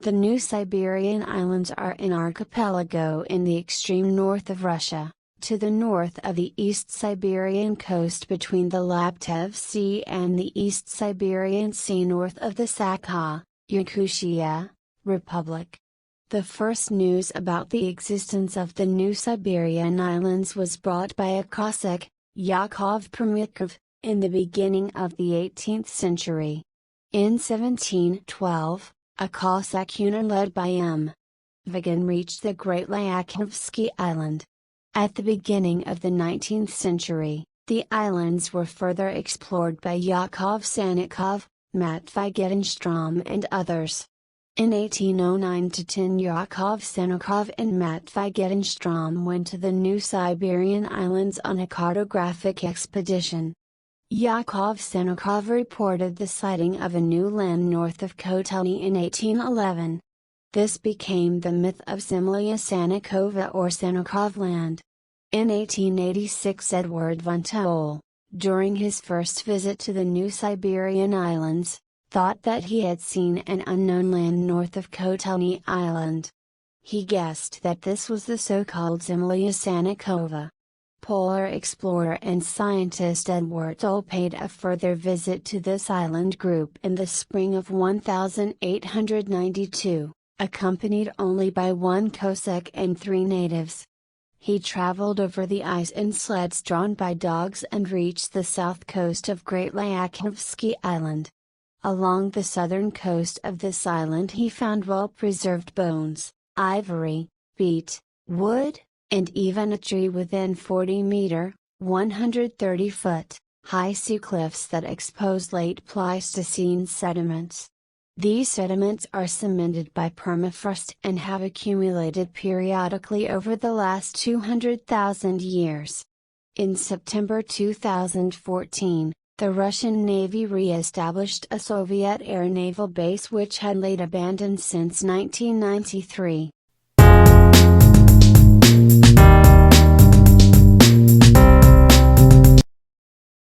The New Siberian Islands are an archipelago in the extreme north of Russia, to the north of the East Siberian coast between the Laptev Sea and the East Siberian Sea north of the Sakha, Yakutia, Republic. The first news about the existence of the New Siberian Islands was brought by a Cossack, Yakov Permyakov, in the beginning of the 18th century. In 1712, a Cossack unit led by M. Vagin reached the Great Lyakhovsky Island. At the beginning of the 19th century, the islands were further explored by Yakov Sannikov, Matvei Gedenschtrom and others. In 1809–10 Yakov Sannikov and Matvei Gedenschtrom went to the New Siberian Islands on a cartographic expedition. Yakov Sannikov reported the sighting of a new land north of Kotelny in 1811. This became the myth of Zemlya Sannikova or Sannikov Land. In 1886 Eduard von Toll, during his first visit to the New Siberian Islands, thought that he had seen an unknown land north of Kotelny Island. He guessed that this was the so-called Zemlya Sannikova. Polar explorer and scientist Eduard Toll paid a further visit to this island group in the spring of 1892, accompanied only by one Cossack and 3 natives. He traveled over the ice in sleds drawn by dogs and reached the south coast of Great Lyakhovsky Island. Along the southern coast of this island he found well-preserved bones, ivory, beet, wood, and even a tree within 40-meter, 130-foot, high sea cliffs that expose late Pleistocene sediments. These sediments are cemented by permafrost and have accumulated periodically over the last 200,000 years. In September 2014, the Russian Navy re-established a Soviet air naval base which had laid abandoned since 1993.